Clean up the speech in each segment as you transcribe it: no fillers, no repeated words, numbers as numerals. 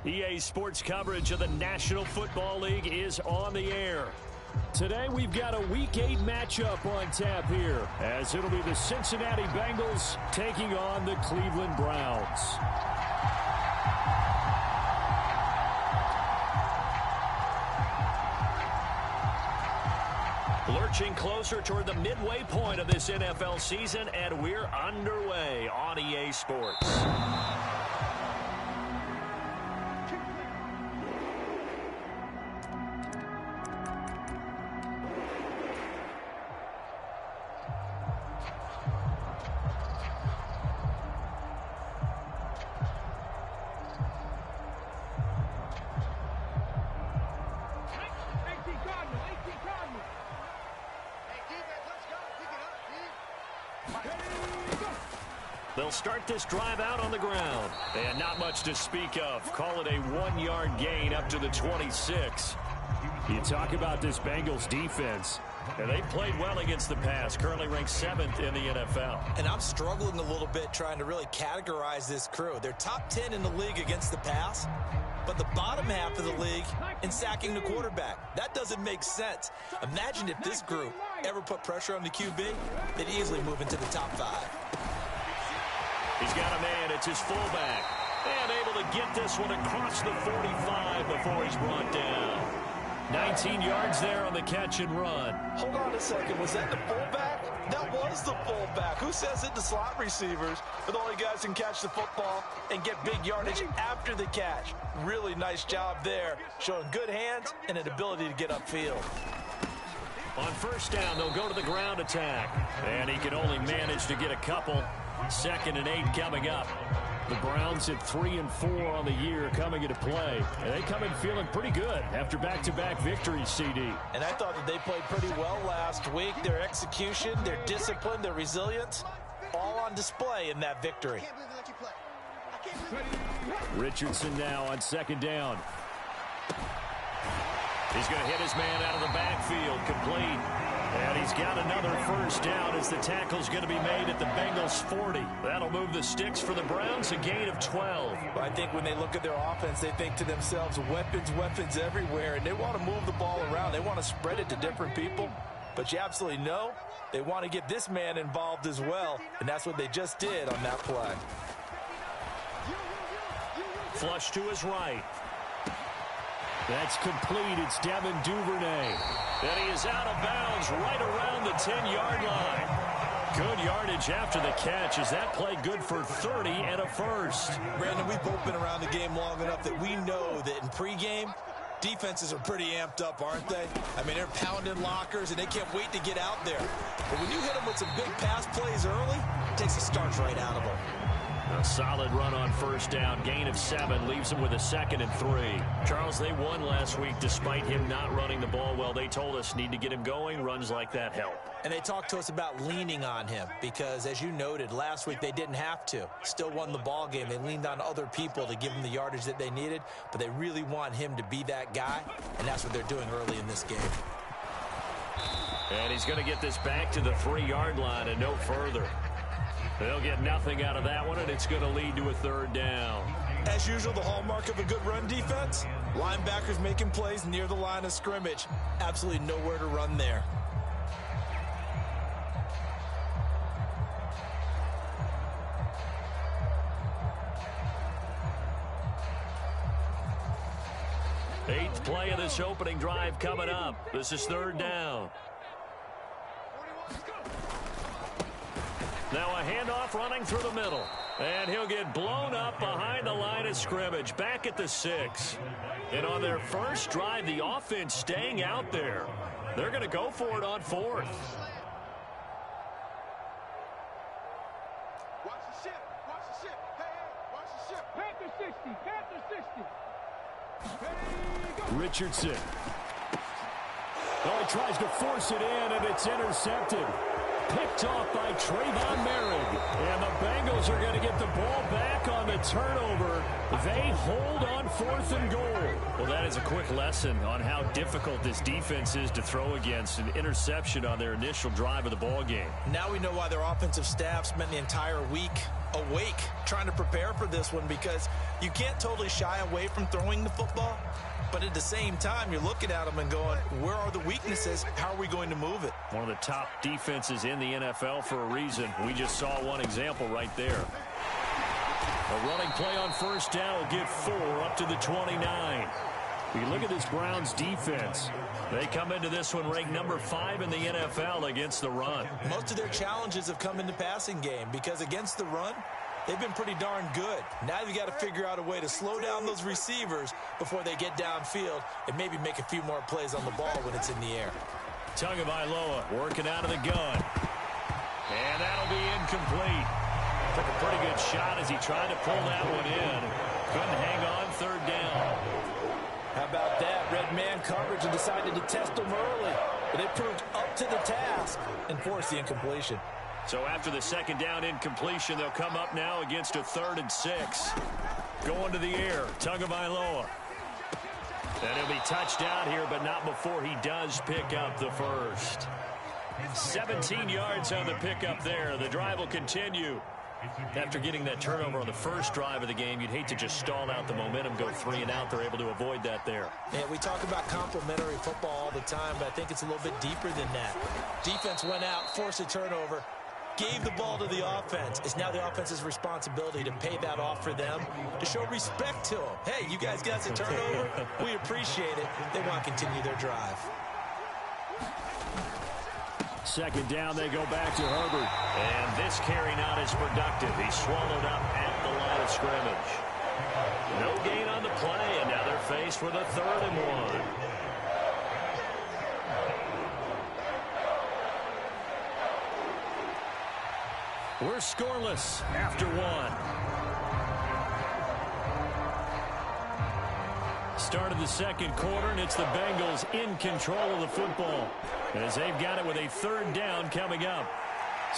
EA Sports coverage of the National Football League is on the air. Today we've got a Week 8 matchup on tap here, as it'll be the Cincinnati Bengals taking on the Cleveland Browns. Lurching closer toward the midway point of this NFL season, and we're underway on EA Sports. They'll start this drive out on the ground. And not much to speak of. Call it a 1-yard gain up to the 26. You talk about this Bengals defense. And they played well against the pass. Currently ranked 7th in the NFL. And I'm struggling a little bit trying to really categorize this crew. They're top 10 in the league against the pass, but the bottom half of the league in sacking the quarterback. That doesn't make sense. Imagine if this group ever put pressure on the QB, they'd easily move into the top 5. He's got a man. It's his fullback. And able to get this one across the 45 before he's brought down. 19 yards there on the catch and run. Hold on a second. Was that the fullback? That was the fullback. Who says it? The slot receivers are the only guys who can catch the football and get big yardage after the catch. Really nice job there, showing good hands and an ability to get upfield. On first down, they'll go to the ground attack. And he can only manage to get a couple. 2nd and 8 coming up. The Browns at 3-4 on the year coming into play. And they come in feeling pretty good after back-to-back victories, CD. And I thought that they played pretty well last week. Their execution, their discipline, their resilience, all on display in that victory. Richardson now on 2nd down. He's going to hit his man out of the backfield, complete. And he's got another first down as the tackle's going to be made at the Bengals 40. That'll move the sticks for the Browns, a gain of 12. I think when they look at their offense, they think to themselves, weapons, weapons everywhere. And they want to move the ball around. They want to spread it to different people. But you absolutely know they want to get this man involved as well. And that's what they just did on that play. Flush to his right. That's complete. It's Devin Duvernay. And he is out of bounds right around the 10-yard line. Good yardage after the catch. Is that play good for 30 and a first? Brandon, we've both been around the game long enough that we know that in pregame, defenses are pretty amped up, aren't they? I mean, they're pounding lockers, and they can't wait to get out there. But when you hit them with some big pass plays early, it takes the starch right out of them. A solid run on first down. Gain of 7 leaves him with a 2nd and 3. Charles, they won last week despite him not running the ball well. They told us need to get him going. Runs like that help. And they talked to us about leaning on him because, as you noted, last week they didn't have to. Still won the ball game. They leaned on other people to give them the yardage that they needed, but they really want him to be that guy, and that's what they're doing early in this game. And he's going to get this back to the 3-yard line and no further. They'll get nothing out of that one, and it's going to lead to a 3rd down. As usual, the hallmark of a good run defense, linebackers making plays near the line of scrimmage. Absolutely nowhere to run there. Eighth play of this opening drive coming up. This is 3rd down. Now a handoff running through the middle. And he'll get blown up behind the line of scrimmage. Back at the 6. And on their first drive, the offense staying out there. They're going to go for it on 4th. Watch the ship. Watch the ship. Hey, watch the ship. Panther 60. Panther 60. Richardson. Oh, he tries to force it in, and it's intercepted. Picked off by Trayvon Merrick. And the Bengals are going to get the ball back on the turnover. They hold on 4th and goal. Well, that is a quick lesson on how difficult this defense is to throw against. An interception on their initial drive of the ball game. Now we know why their offensive staff spent the entire week awake, trying to prepare for this one, because you can't totally shy away from throwing the football. But at the same time, you're looking at them and going, where are the weaknesses? How are we going to move it? One of the top defenses in the NFL for a reason. We just saw one example right there. A running play on first down will get 4 up to the 29. You look at this Browns defense. They come into this one ranked number 5 in the NFL against the run. Most of their challenges have come in the passing game, because against the run, they've been pretty darn good. Now you've got to figure out a way to slow down those receivers before they get downfield and maybe make a few more plays on the ball when it's in the air. Tagovailoa working out of the gun. And that'll be incomplete. Took a pretty good shot as he tried to pull that one in. Couldn't hang on third down. How about that? Red man coverage and decided to test them early. But it proved up to the task and forced the incompletion. So after the second down incompletion, they'll come up now against a 3rd and 6. Going to the air, Tagovailoa. And he'll be touched down here, but not before he does pick up the first. 17 yards on the pickup there. The drive will continue. After getting that turnover on the first drive of the game, you'd hate to just stall out the momentum, go 3 and out. They're able to avoid that there. Yeah, we talk about complementary football all the time, but I think it's a little bit deeper than that. Defense went out, forced a turnover, gave the ball to the offense. It's now the offense's responsibility to pay that off for them, to show respect to them. Hey, you guys got the turnover. We appreciate it. They want to continue their drive. Second down, they go back to Herbert. And this carry not as productive. He's swallowed up at the line of scrimmage. No gain on the play, and now they're faced with a 3rd and 1. We're scoreless after 1. Start of the second quarter, and it's the Bengals in control of the football, as they've got it with a 3rd down coming up.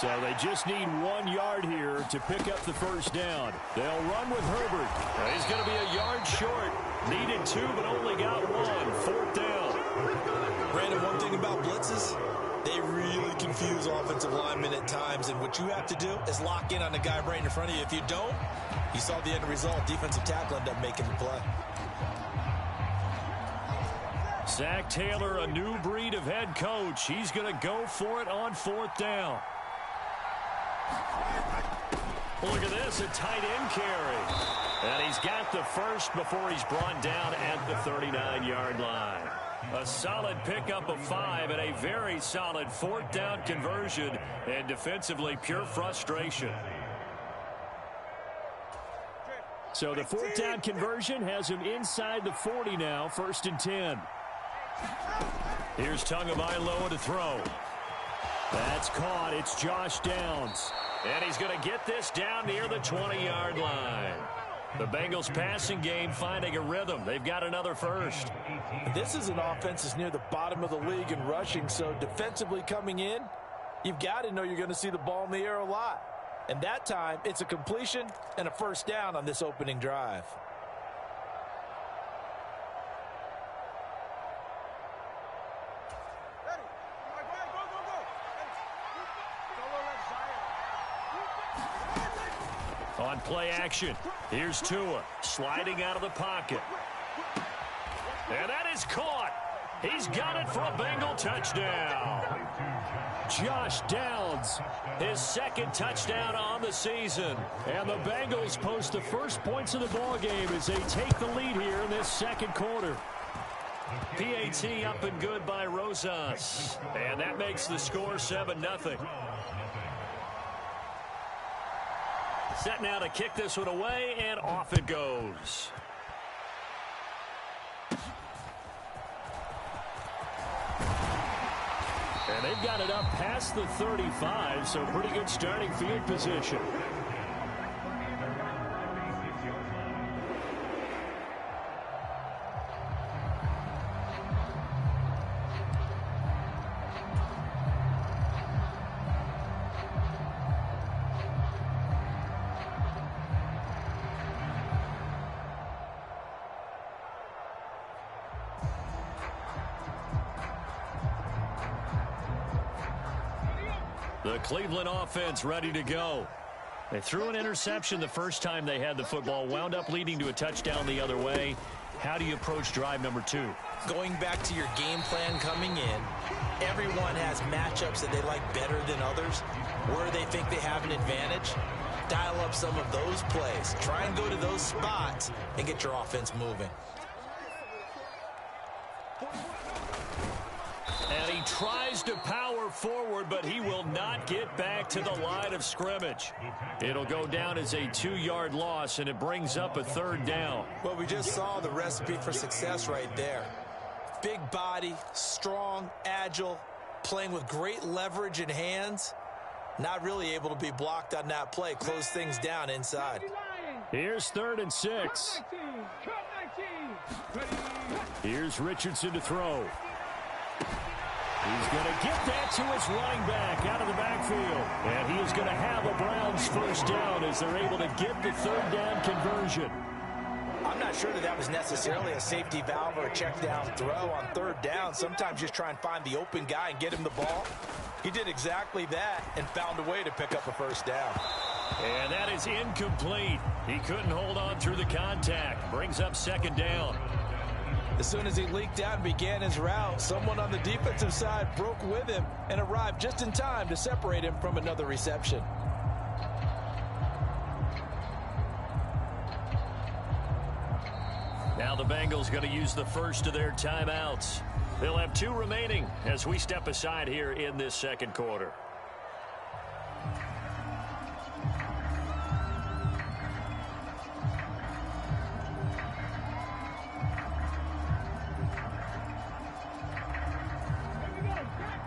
So they just need 1 yard here to pick up the first down. They'll run with Herbert. He's going to be a yard short. Needed 2, but only got 1. 4th down. Brandon, one thing about blitzes, they really confuse offensive linemen at times, and what you have to do is lock in on the guy right in front of you. If you don't, you saw the end result. Defensive tackle ended up making the play. Zach Taylor, a new breed of head coach. He's going to go for it on 4th down. Look at this, a tight end carry. And he's got the first before he's brought down at the 39-yard line. A solid pickup of 5 and a very solid 4th down conversion, and defensively pure frustration. So the 4th down conversion has him inside the 40 now, 1st and 10. Here's Tagovailoa to throw. That's caught. It's Josh Downs. And he's going to get this down near the 20-yard line. The Bengals passing game finding a rhythm. They've got another first. This is an offense that's near the bottom of the league in rushing, so defensively coming in, you've got to know you're going to see the ball in the air a lot. And that time, it's a completion and a first down on this opening drive. On play action, here's Tua sliding out of the pocket. And that is caught. He's got it for a Bengal touchdown. Josh Downs, his 2nd touchdown on the season. And the Bengals post the first points of the ballgame as they take the lead here in this second quarter. PAT up and good by Rosas. And that makes the score 7-0. Set now to kick this one away, and off it goes. And they've got it up past the 35, so pretty good starting field position. The Cleveland offense ready to go. They threw an interception the first time they had the football, wound up leading to a touchdown the other way. How do you approach drive number 2? Going back to your game plan coming in, everyone has matchups that they like better than others. Where they think they have an advantage, dial up some of those plays. Try and go to those spots and get your offense moving. And he tries to power forward, but he will not get back to the line of scrimmage. It'll go down as a 2-yard loss, and it brings up a 3rd down. Well, we just saw the recipe for success right there. Big body, strong, agile, playing with great leverage in hands. Not really able to be blocked on that play. Close things down inside. Here's 3rd and 6. Here's Richardson to throw. He's going to get that to his running back out of the backfield. And he is going to have a Browns 1st down as they're able to get the 3rd down conversion. I'm not sure that was necessarily a safety valve or a check down throw on 3rd down. Sometimes just try and find the open guy and get him the ball. He did exactly that and found a way to pick up a 1st down. And that is incomplete. He couldn't hold on through the contact. Brings up 2nd down. As soon as he leaked out and began his route, someone on the defensive side broke with him and arrived just in time to separate him from another reception. Now the Bengals going to use the first of their timeouts. They'll have 2 remaining as we step aside here in this 2nd quarter.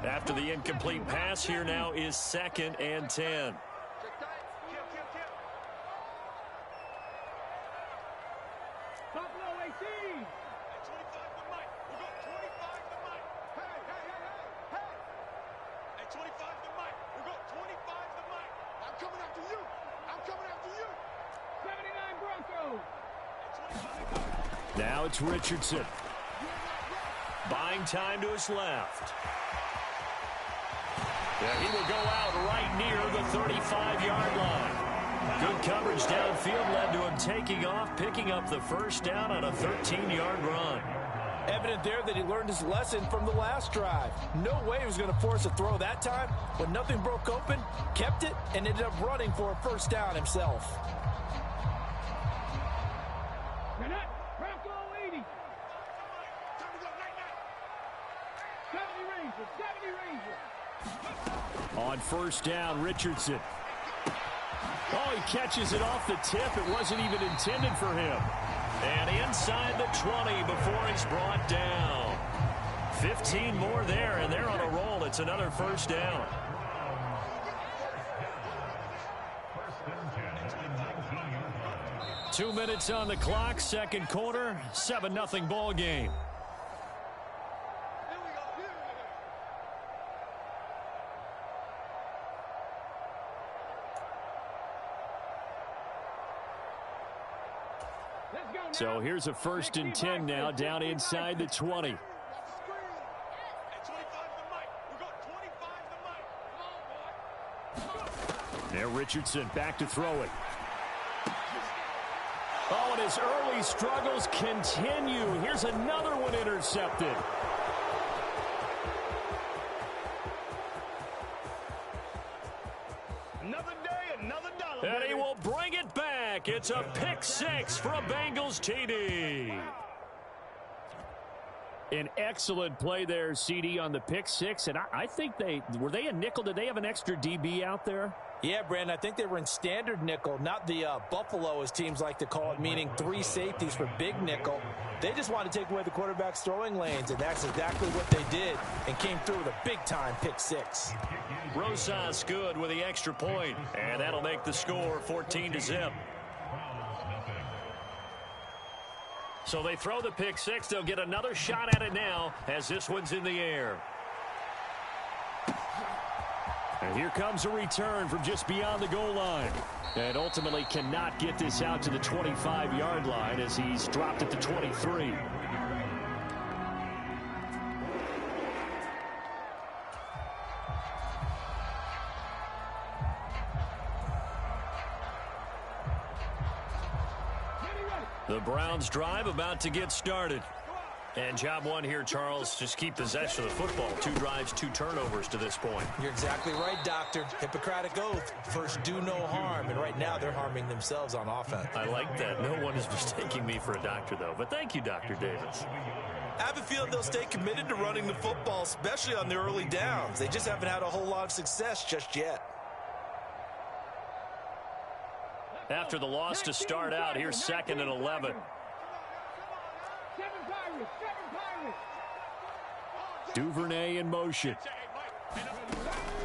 After the incomplete pass, here now is 2nd and 10. Now it's Richardson. Buying time to his left. Yeah, he will go out right near the 35-yard line. Good coverage downfield led to him taking off, picking up the 1st down on a 13-yard run. Evident there that he learned his lesson from the last drive. No way he was going to force a throw that time. When nothing broke open, kept it, and ended up running for a 1st down himself. On 1st down, Richardson. Oh, he catches it off the tip. It wasn't even intended for him. And inside the 20 before he's brought down. 15 more there, and they're on a roll. It's another 1st down. Two minutes on the clock, 2nd quarter, 7-0 ball game. So here's a 1st and 10 now down inside the 20. There Richardson back to throw it. Oh, and his early struggles continue. Here's another one intercepted. Another day, another dollar. And he will bring it back. It's a pick 6 for a Bengals TD. An excellent play there, CD, on the pick 6. And I think were they a nickel? Did they have an extra DB out there? Yeah, Brandon, I think they were in standard nickel, not the Buffalo, as teams like to call it, meaning 3 safeties for big nickel. They just wanted to take away the quarterback's throwing lanes, and that's exactly what they did, and came through with a big-time pick 6. Rosas good with the extra point, and that'll make the score 14-0. So they throw the pick 6. They'll get another shot at it now as this one's in the air. And here comes a return from just beyond the goal line. And ultimately cannot get this out to the 25-yard line as he's dropped at the 23. The Browns drive about to get started. And job one here, Charles, just keep possession of the football. 2 drives, 2 turnovers to this point. You're exactly right, Doctor. Hippocratic oath. First, do no harm. And right now, they're harming themselves on offense. I like that. No one is mistaking me for a doctor, though. But thank you, Dr. Davis. I have a feeling they'll stay committed to running the football, especially on their early downs. They just haven't had a whole lot of success just yet. After the loss to start out, here's 2nd and 11. Duvernay in motion.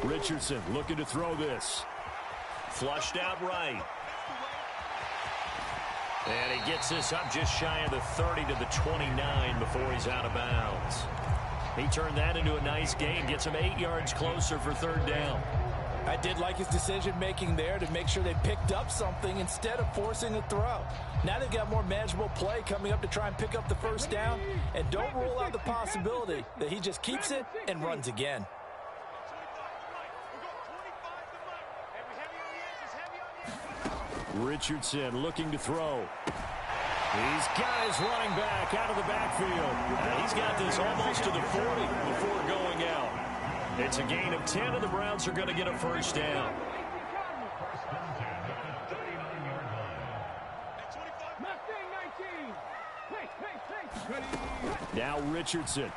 Richardson looking to throw this. Flushed out right. And he gets this up just shy of the 30 to the 29 before he's out of bounds. He turned that into a nice gain, gets him 8 yards closer for 3rd down. I did like his decision-making there to make sure they picked up something instead of forcing a throw. Now they've got more manageable play coming up to try and pick up the 1st down. And don't rule out the possibility that he just keeps it and runs again. Richardson looking to throw. He's got his running back out of the backfield. He's got this almost to the 40 before going out. It's a gain of 10, and the Browns are going to get a 1st down. Now Richardson.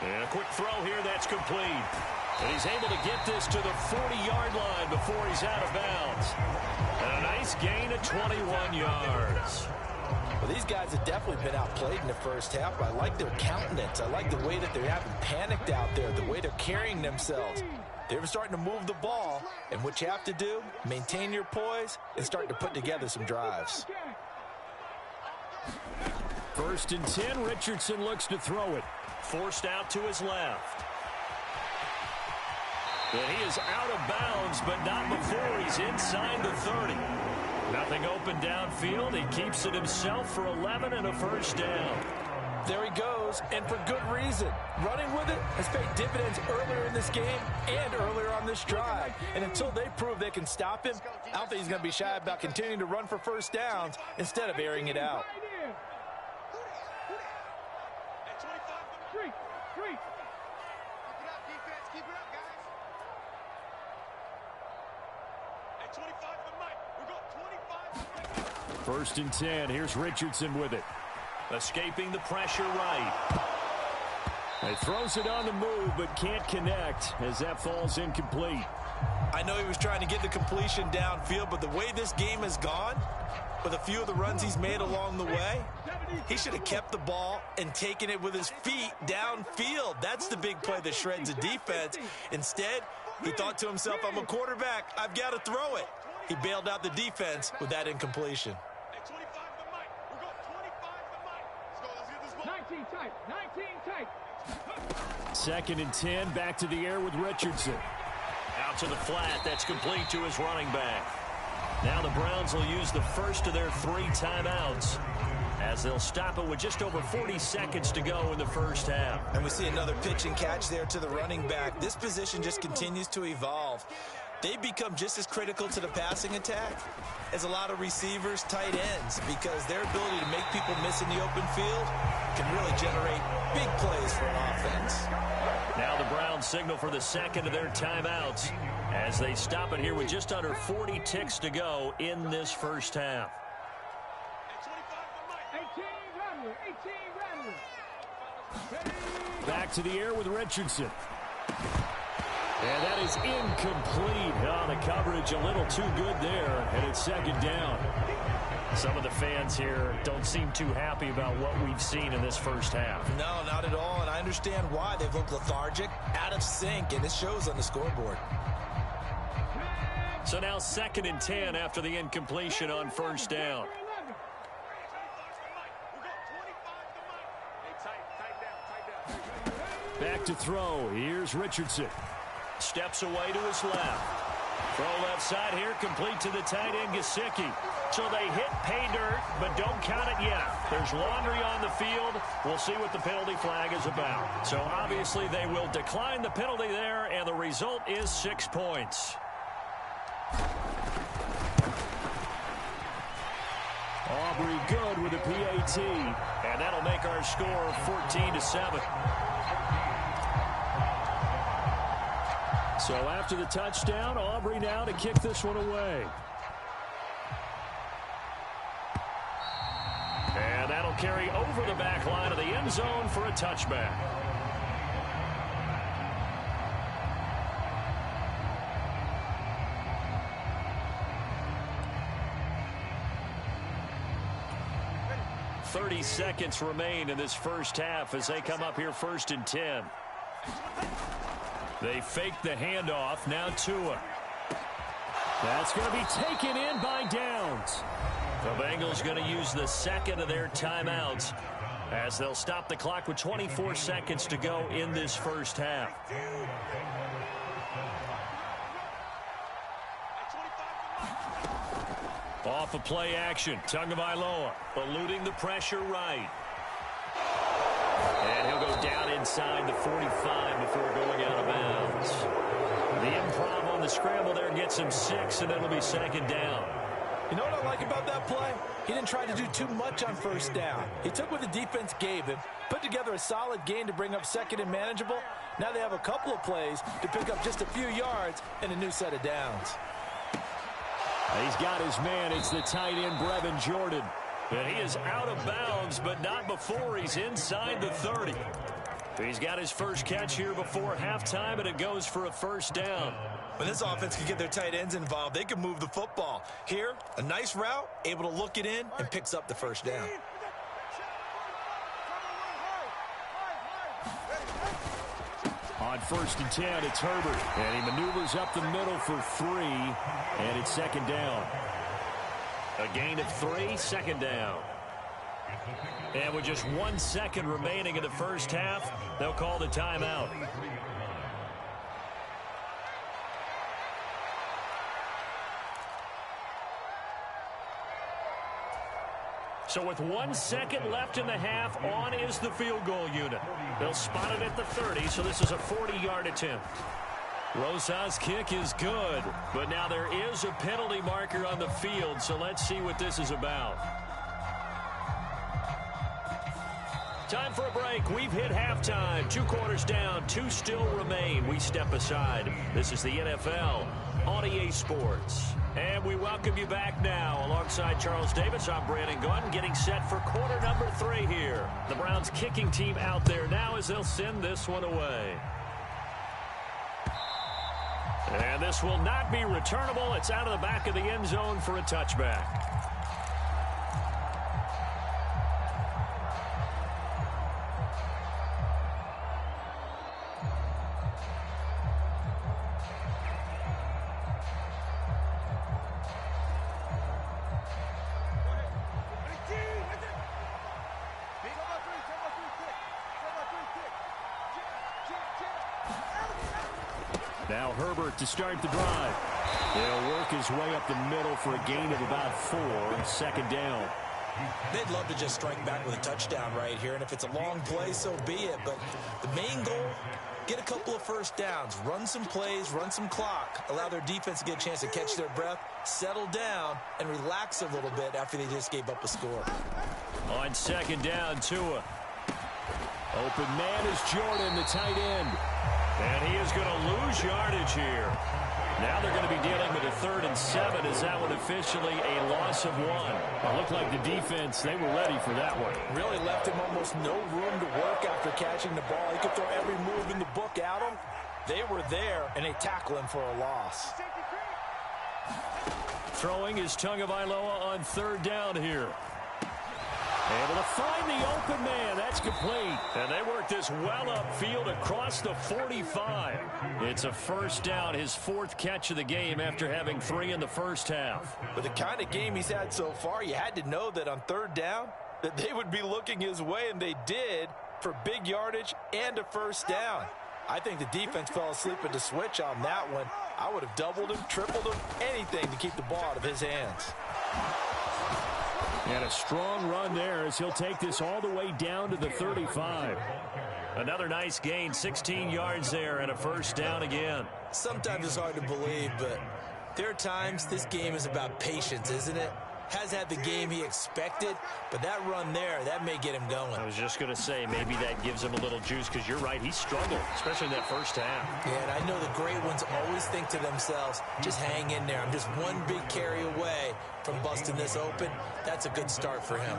And a quick throw here, that's complete. And he's able to get this to the 40-yard line before he's out of bounds. And a nice gain of 21 yards. Well, these guys have definitely been outplayed in the 1st half. I like their countenance. I like the way that they haven't panicked out there, the way they're carrying themselves. They're starting to move the ball, and what you have to do, maintain your poise and start to put together some drives. 1st and 10, Richardson looks to throw it. Forced out to his left. And he is out of bounds, but not before he's inside the 30. Nothing open downfield. He keeps it himself for 11 and a 1st down. There he goes, and for good reason. Running with it has paid dividends earlier in this game and earlier on this drive. And until they prove they can stop him, I don't think he's going to be shy about continuing to run for 1st downs instead of airing it out. First and 10. Here's Richardson with it. Escaping the pressure right. He throws it on the move, but can't connect as that falls incomplete. I know he was trying to get the completion downfield, but the way this game has gone, with a few of the runs he's made along the way, he should have kept the ball and taken it with his feet downfield. That's the big play that shreds a defense. Instead, he thought to himself, I'm a quarterback. I've got to throw it. He bailed out the defense with that incompletion. 19 tight. 2nd and 10, back to the air with Richardson. Out to the flat, that's complete to his running back. Now the Browns will use the first of their 3 timeouts as they'll stop it with just over 40 seconds to go in the 1st half. And we see another pitch and catch there to the running back. This position just continues to evolve. They've become just as critical to the passing attack as a lot of receivers, tight ends, because their ability to make people miss in the open field can really generate big plays for an offense. Now the Browns signal for the 2nd of their timeouts as they stop it here with just under 40 ticks to go in this 1st half. 18 Back to the air with Richardson. And that is incomplete. Oh, the coverage a little too good there, and it's 2nd down. Some of the fans here don't seem too happy about what we've seen in this 1st half. No, not at all, and I understand why. They've looked lethargic, out of sync, and it shows on the scoreboard. So now 2nd and 10 after the incompletion on 1st down. Back to throw. Here's Richardson. Steps away to his left. Throw left side here, complete to the tight end, Gesicki. So they hit pay dirt, but don't count it yet. There's laundry on the field. We'll see what the penalty flag is about. So obviously they will decline the penalty there, and the result is 6 points. Aubrey good with a PAT. And that'll make our score 14-7. So after the touchdown, Aubrey now to kick this one away. And that'll carry over the back line of the end zone for a touchback. .30 seconds remain in this first half as they come up here 1st and 10. They fake the handoff. Now Tua. That's going to be taken in by Downs. The Bengals going to use the second of their timeouts as they'll stop the clock with 24 seconds to go in this first half. Off of play action, Tagovailoa eluding the pressure right. And he'll go down inside the 45 before going out of bounds. The improv on the scramble there gets him 6, and it'll be 2nd down. You know what I like about that play? He didn't try to do too much on 1st down. He took what the defense gave him, put together a solid gain to bring up 2nd and manageable. Now they have a couple of plays to pick up just a few yards and a new set of downs. He's got his man. It's the tight end, Brevin Jordan. And he is out of bounds, but not before he's inside the 30. He's got his first catch here before halftime, and it goes for a 1st down. When this offense can get their tight ends involved, they can move the football. Here, a nice route, able to look it in, and picks up the 1st down. On 1st and 10, it's Herbert. And he maneuvers up the middle for 3, and it's 2nd down. A gain of 3, 2nd down. And with just 1 second remaining in the first half, they'll call the timeout. So with 1 second left in the half, on is the field goal unit. They'll spot it at the 30, so this is a 40-yard attempt. Rosas' kick is good, but now there is a penalty marker on the field, so let's see what this is about. Time for a break. We've hit halftime. 2 quarters down, 2 still remain. We step aside. This is the NFL on EA Sports. And we welcome you back now. Alongside Charles Davis, I'm Brandon Gunn, getting set for quarter number 3 here. The Browns kicking team out there now as they'll send this one away. And this will not be returnable. It's out of the back of the end zone for a touchback. Now Herbert to start the drive. He'll work his way up the middle for a gain of about 4, 2nd down. They'd love to just strike back with a touchdown right here, and if it's a long play, so be it. But the main goal, get a couple of 1st downs, run some plays, run some clock, allow their defense to get a chance to catch their breath, settle down, and relax a little bit after they just gave up a score. On 2nd down, Tua. Open man is Jordan, the tight end. And he is going to lose yardage here. Now they're going to be dealing with a 3rd and 7 as that one officially a loss of 1. It looked like the defense, they were ready for that one. Really left him almost no room to work after catching the ball. He could throw every move in the book at him. They were there, and they tackle him for a loss. Throwing is Tagovailoa on 3rd down here. Able to find the open man. That's complete. And they work this well upfield across the 45. It's a 1st down, his 4th catch of the game after having 3 in the first half. With the kind of game he's had so far, you had to know that on 3rd down that they would be looking his way, and they did, for big yardage and a 1st down. I think the defense fell asleep at the switch on that one. I would have doubled him, tripled him, anything to keep the ball out of his hands. And a strong run there as he'll take this all the way down to the 35. Another nice gain, 16 yards there, and a 1st down again. Sometimes it's hard to believe, but there are times this game is about patience, isn't it? has had the game he expected, but that run there, that may get him going. I was just going to say, maybe that gives him a little juice, because you're right, he struggled, especially in that first half. Yeah, and I know the great ones always think to themselves, just hang in there. I'm just one big carry away from busting this open. That's a good start for him.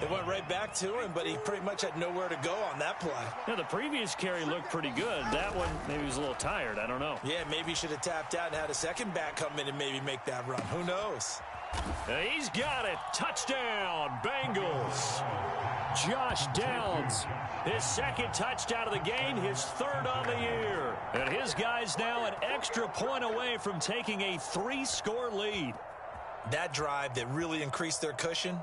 It went right back to him, but he pretty much had nowhere to go on that play. Yeah, the previous carry looked pretty good. That one, maybe he was a little tired. I don't know. Yeah, maybe he should have tapped out and had a second back come in and maybe make that run. Who knows? He's got it. Touchdown, Bengals. Josh Downs, his second touchdown of the game, his third on the year. And his guys now an extra point away from taking a 3-score lead. That drive that really increased their cushion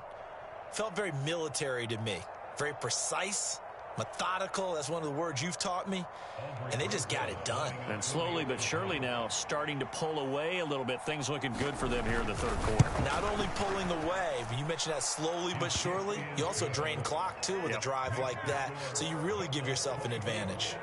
felt very military to me. Very precise, methodical. That's one of the words you've taught me. And they just got it done. And slowly but surely now starting to pull away a little bit. Things looking good for them here in the third quarter. Not only pulling away, but you mentioned that slowly but surely. You also drain clock, too, with a drive like that. So you really give yourself an advantage.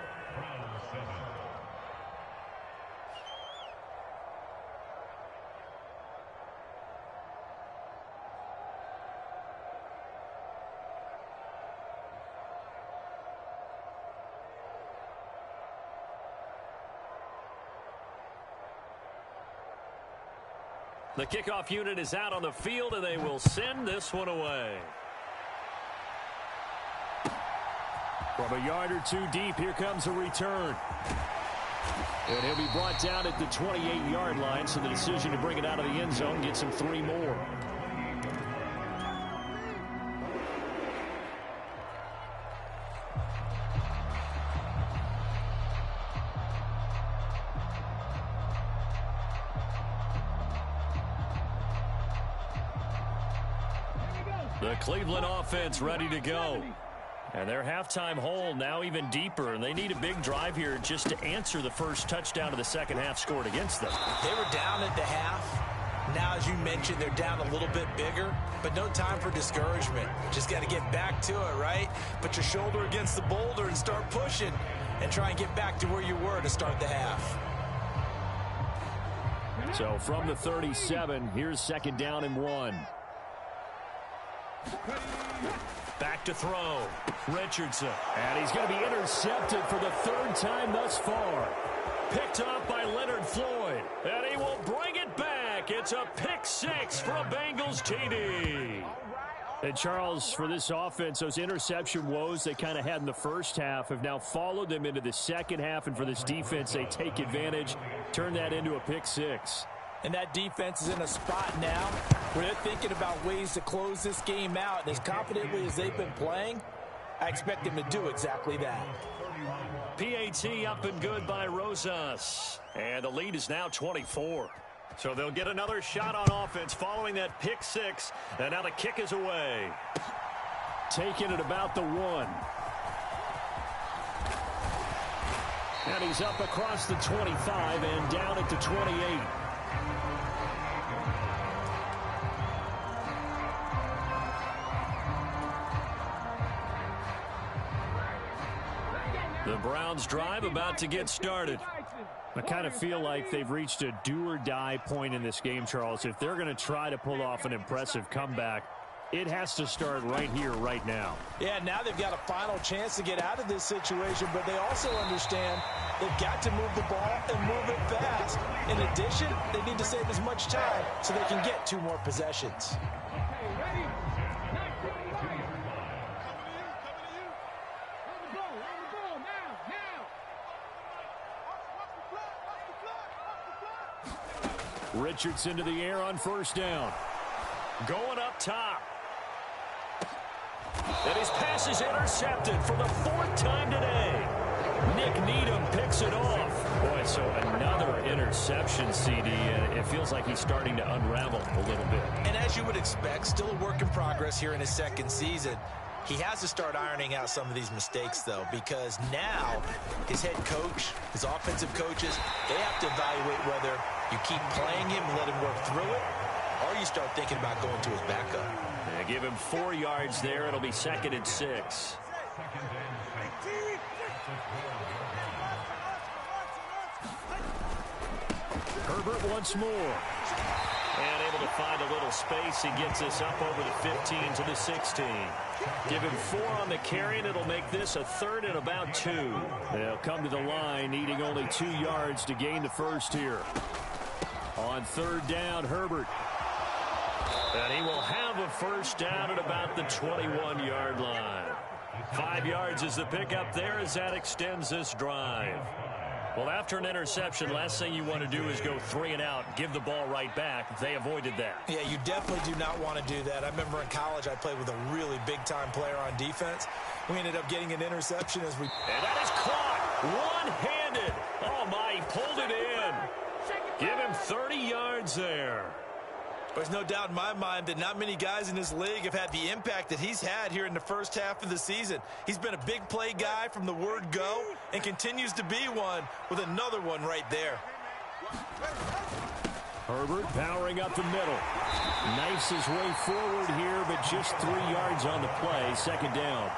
The kickoff unit is out on the field, and they will send this one away. From a yard or two deep, here comes a return. And he'll be brought down at the 28-yard line, so the decision to bring it out of the end zone gets him 3 more. The Cleveland offense ready to go. And their halftime hole now even deeper, and they need a big drive here just to answer the first touchdown of the second half scored against them. They were down at the half. Now, as you mentioned, they're down a little bit bigger, but no time for discouragement. Just got to get back to it, right? Put your shoulder against the boulder and start pushing and try and get back to where you were to start the half. So from the 37, here's second down and 1. Back to throw. Richardson. And he's going to be intercepted for the 3rd time thus far. Picked up by Leonard Floyd. And he will bring it back. It's a pick 6 for a Bengals TD. And Charles, for this offense, those interception woes they kind of had in the first half have now followed them into the second half. And for this defense, they take advantage, turn that into a pick 6. And that defense is in a spot now where they're thinking about ways to close this game out. And as confidently as they've been playing, I expect them to do exactly that. PAT up and good by Rosas. And the lead is now 24. So they'll get another shot on offense following that pick 6. And now the kick is away. Taking it about the 1. And he's up across the 25 and down at the 28. The Browns drive about to get started. I kind of feel like they've reached a do-or-die point in this game, Charles. If they're going to try to pull off an impressive comeback, it has to start right here, right now. Yeah, now they've got a final chance to get out of this situation, but they also understand they've got to move the ball and move it fast. In addition, they need to save as much time so they can get 2 more possessions. Richardson to the air on first down. Going up top. And his pass is intercepted for the 4th time today. Nick Needham picks it off. Boy, so another interception, CD. It feels like he's starting to unravel a little bit. And as you would expect, still a work in progress here in his 2nd season. He has to start ironing out some of these mistakes, though, because now his head coach, his offensive coaches, they have to evaluate whether you keep playing him and let him work through it, or you start thinking about going to his backup. They give him 4 yards there. It'll be 2nd and 6. Herbert once more. And able to find a little space. He gets us up over the 15 to the 16. Give him 4 on the carry, and it'll make this a 3rd and about 2. They'll come to the line, needing only 2 yards to gain the first here. On 3rd down, Herbert. And he will have a first down at about the 21-yard line. 5 yards is the pickup there as that extends this drive. Well, after an interception, last thing you want to do is go 3 and out, give the ball right back. They avoided that. Yeah, you definitely do not want to do that. I remember in college I played with a really big-time player on defense. We ended up getting an interception as we... And that is caught one-handed. Oh, my, he pulled it in. Give him 30 yards there. There's no doubt in my mind that not many guys in this league have had the impact that he's had here in the first half of the season. He's been a big play guy from the word go and continues to be one with another one right there. Herbert powering up the middle. Knifes his way forward here, but just 3 yards on the play. 2nd down.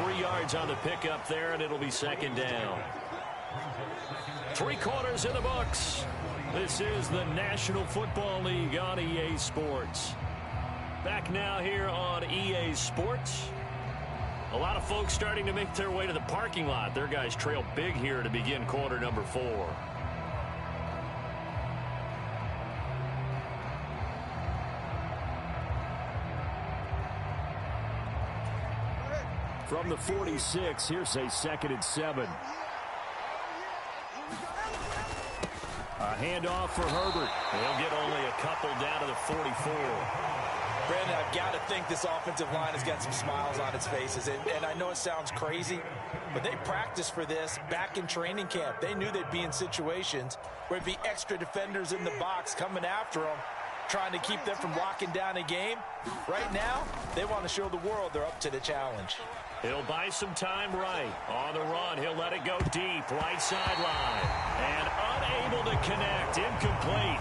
3 yards on the pickup there, and it'll be 2nd down. 3 quarters in the books. This is the National Football League on EA Sports. Back now here on EA Sports. A lot of folks starting to make their way to the parking lot. Their guys trail big here to begin quarter number 4. From the 46, here's a 2nd and 7. A handoff for Herbert. He'll get only a couple down to the 44. Brandon, I've got to think this offensive line has got some smiles on its faces. And I know it sounds crazy, but they practiced for this back in training camp. They knew they'd be in situations where there'd be extra defenders in the box coming after them, trying to keep them from locking down a game. Right now, they want to show the world they're up to the challenge. He'll buy some time right. On the run, he'll let it go deep, right sideline. And unable to connect, incomplete.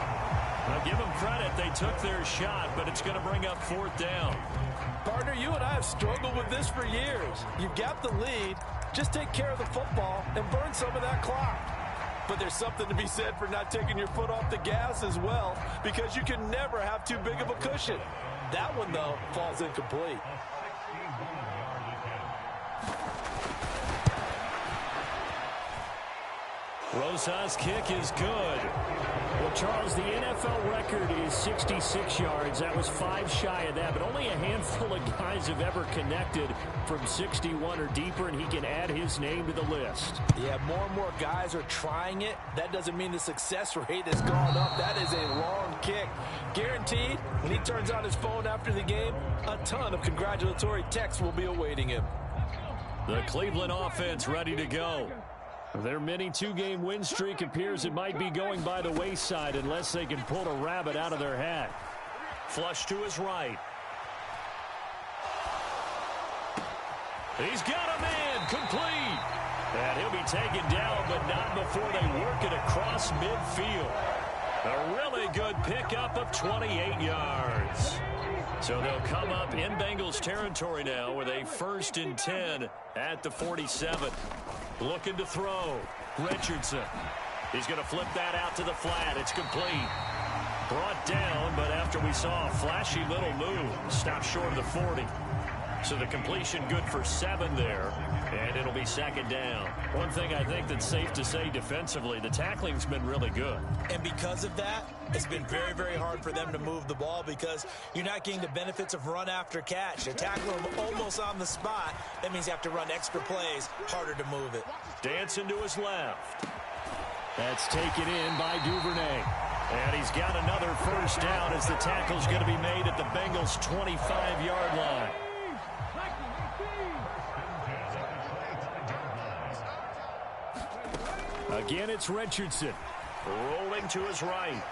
Now give them credit, they took their shot, but it's going to bring up 4th down. Partner, you and I have struggled with this for years. You've got the lead, just take care of the football and burn some of that clock. But there's something to be said for not taking your foot off the gas as well, because you can never have too big of a cushion. That one, though, falls incomplete. Rosas' kick is good. Well, Charles, the NFL record is 66 yards. That was 5 shy of that, but only a handful of guys have ever connected from 61 or deeper, and he can add his name to the list. Yeah, more and more guys are trying it. That doesn't mean the success rate has gone up. That is a long kick. Guaranteed, when he turns on his phone after the game, a ton of congratulatory texts will be awaiting him. The Cleveland offense ready to go. Their mini 2-game win streak appears it might be going by the wayside unless they can pull a rabbit out of their hat. Flush to his right. He's got a man complete. And he'll be taken down, but not before they work it across midfield. A really good pickup of 28 yards. So they'll come up in Bengals territory now with a 1st and 10 at the 47. Looking to throw. Richardson. He's going to flip that out to the flat. It's complete. Brought down, but after we saw a flashy little move, stopped short of the 40. So the completion good for 7 there, and it'll be 2nd down. One thing I think that's safe to say defensively, the tackling's been really good. And because of that, it's been very, very hard for them to move the ball because you're not getting the benefits of run after catch. They're tackling them almost on the spot. That means you have to run extra plays, harder to move it. Dancing to his left. That's taken in by Duvernay. And he's got another 1st down as the tackle's going to be made at the Bengals' 25-yard line. Again, it's Richardson. Rolling to his right.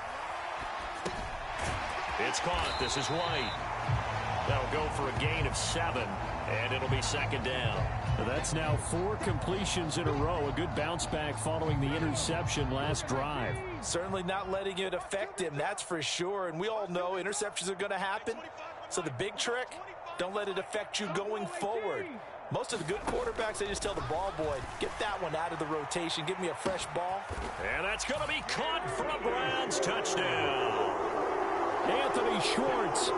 It's caught. This is White. That'll go for a gain of 7, and it'll be 2nd down. That's now 4 completions in a row. A good bounce back following the interception last drive. Certainly not letting it affect him, that's for sure. And we all know interceptions are going to happen. So the big trick, don't let it affect you going forward. Most of the good quarterbacks, they just tell the ball boy, get that one out of the rotation. Give me a fresh ball. And that's going to be caught for a Browns touchdown. Anthony Schwartz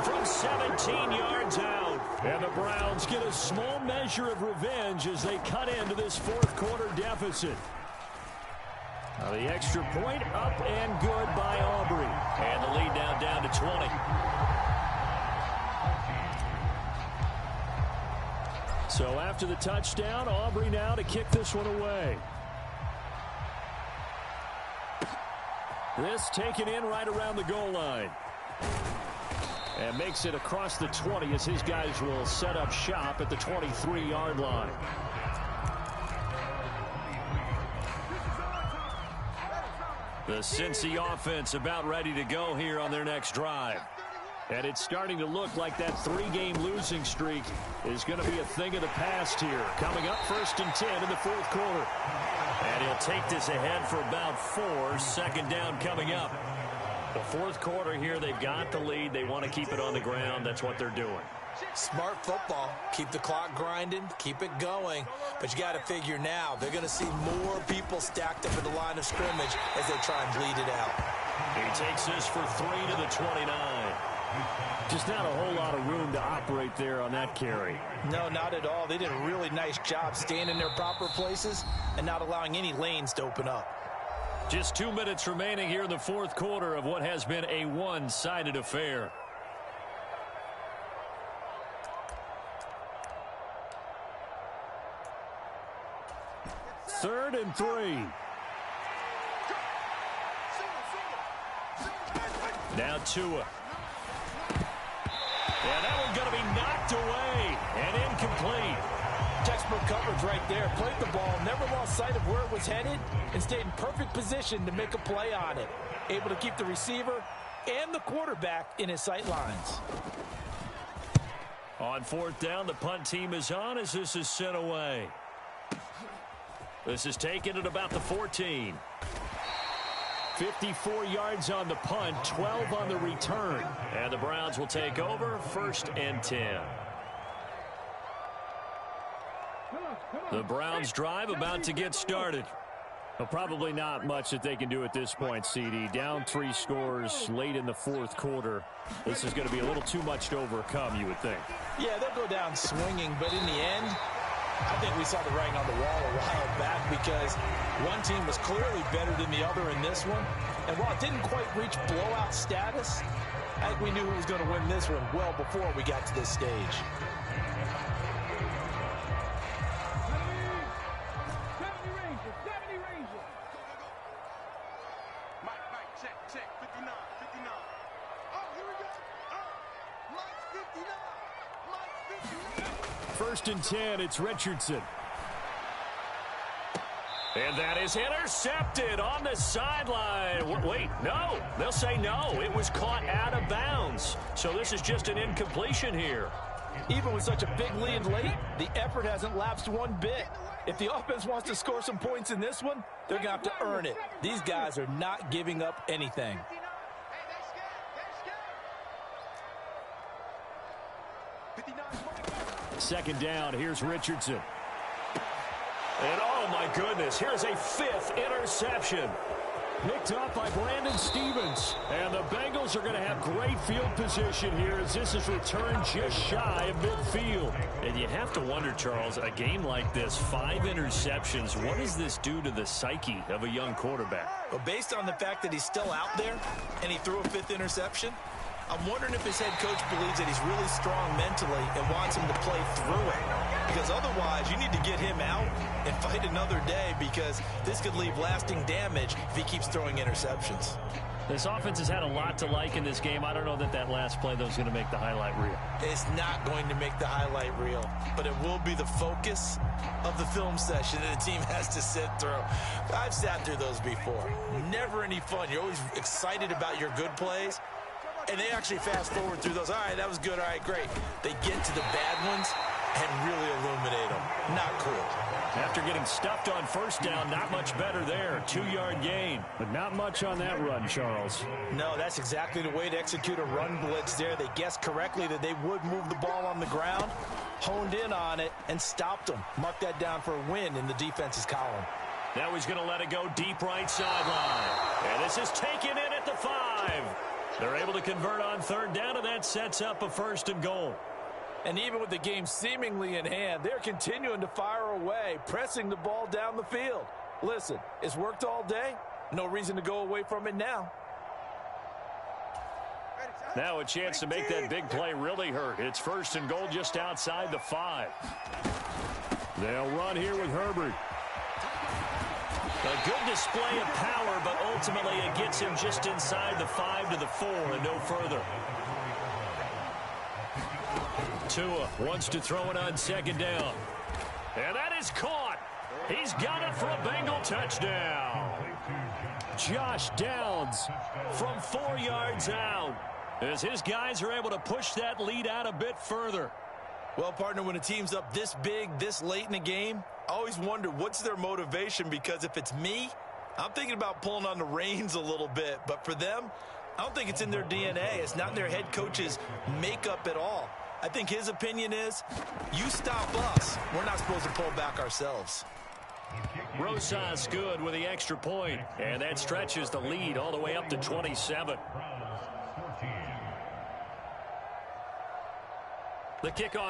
from 17 yards out. And the Browns get a small measure of revenge as they cut into this fourth quarter deficit. Now the extra point up and good by Aubrey. And the lead now down to 20. So after the touchdown, Aubrey now to kick this one away. This taken in right around the goal line. And makes it across the 20 as his guys will set up shop at the 23-yard line. The Cincy offense about ready to go here on their next drive. And it's starting to look like that 3-game losing streak is going to be a thing of the past here. Coming up 1st and 10 in the fourth quarter. And he'll take this ahead for about 4. Second down coming up. The fourth quarter here, they've got the lead. They want to keep it on the ground. That's what they're doing. Smart football. Keep the clock grinding. Keep it going. But you got to figure now, they're going to see more people stacked up at the line of scrimmage as they try and bleed it out. He takes this for 3 to the 29. Just not a whole lot of room to operate there on that carry. No, not at all. They did a really nice job staying in their proper places and not allowing any lanes to open up. Just 2 minutes remaining here in the fourth quarter of what has been a one-sided affair. Third and 3. Now Tua. And that one's going to be knocked away and incomplete. Textbook coverage right there. Played the ball, never lost sight of where it was headed, and stayed in perfect position to make a play on it. Able to keep the receiver and the quarterback in his sight lines. On fourth down, the punt team is on as this is sent away. This is taken at about the 14. 54 yards on the punt, 12 on the return. And the Browns will take over 1st and 10. The Browns drive about to get started. Well, probably not much that they can do at this point, CD. Down 3 scores late in the fourth quarter. This is going to be a little too much to overcome, you would think. Yeah, they'll go down swinging, but in the end, I think we saw the writing on the wall a while back because one team was clearly better than the other in this one. And while it didn't quite reach blowout status, I think we knew who was going to win this one well before we got to this stage. First and 10, it's Richardson. And that is intercepted on the sideline. Wait, no. They'll say no. It was caught out of bounds. So this is just an incompletion here. Even with such a big lead late, the effort hasn't lapsed one bit. If the offense wants to score some points in this one, they're going to have to earn it. These guys are not giving up anything. Second down, here's Richardson. And oh my goodness, here's a 5th interception. Picked up by Brandon Stephens. And the Bengals are going to have great field position here as this is returned just shy of midfield. And you have to wonder, Charles, a game like this, 5 interceptions, what does this do to the psyche of a young quarterback? Well, based on the fact that he's still out there and he threw a 5th interception, I'm wondering if his head coach believes that he's really strong mentally and wants him to play through it. Because otherwise, you need to get him out and fight another day because this could leave lasting damage if he keeps throwing interceptions. This offense has had a lot to like in this game. I don't know that that last play, though, is going to make the highlight reel. It's not going to make the highlight reel, but it will be the focus of the film session that the team has to sit through. I've sat through those before. Never any fun. You're always excited about your good plays. And they actually fast forward through those. All right, that was good. All right, great. They get to the bad ones and really illuminate them. Not cool. After getting stuffed on first down, not much better there. 2-yard gain. But not much on that run, Charles. No, that's exactly the way to execute a run blitz there. They guessed correctly that they would move the ball on the ground, honed in on it, and stopped them. Mark that down for a win in the defense's column. Now he's going to let it go deep right sideline. And this is taken in at the 5. They're able to convert on third down, and that sets up a 1st and goal. And even with the game seemingly in hand, they're continuing to fire away, pressing the ball down the field. Listen, it's worked all day. No reason to go away from it now. Now a chance to make that big play really hurt. It's 1st and goal just outside the 5. They'll run here with Herbert. A good display of power, but ultimately it gets him just inside the 5 to the 4 and no further. Tua wants to throw it on 2nd down. And that is caught. He's got it for a Bengal touchdown. Josh Downs from 4 yards out, as his guys are able to push that lead out a bit further. Well, partner, when a team's up this big, this late in the game, I always wonder what's their motivation, because if it's me, I'm thinking about pulling on the reins a little bit. But for them, I don't think it's in their DNA. It's not in their head coach's makeup at all. I think his opinion is, you stop us, we're not supposed to pull back ourselves. Rosas good with the extra point, and that stretches the lead all the way up to 27. The kickoff.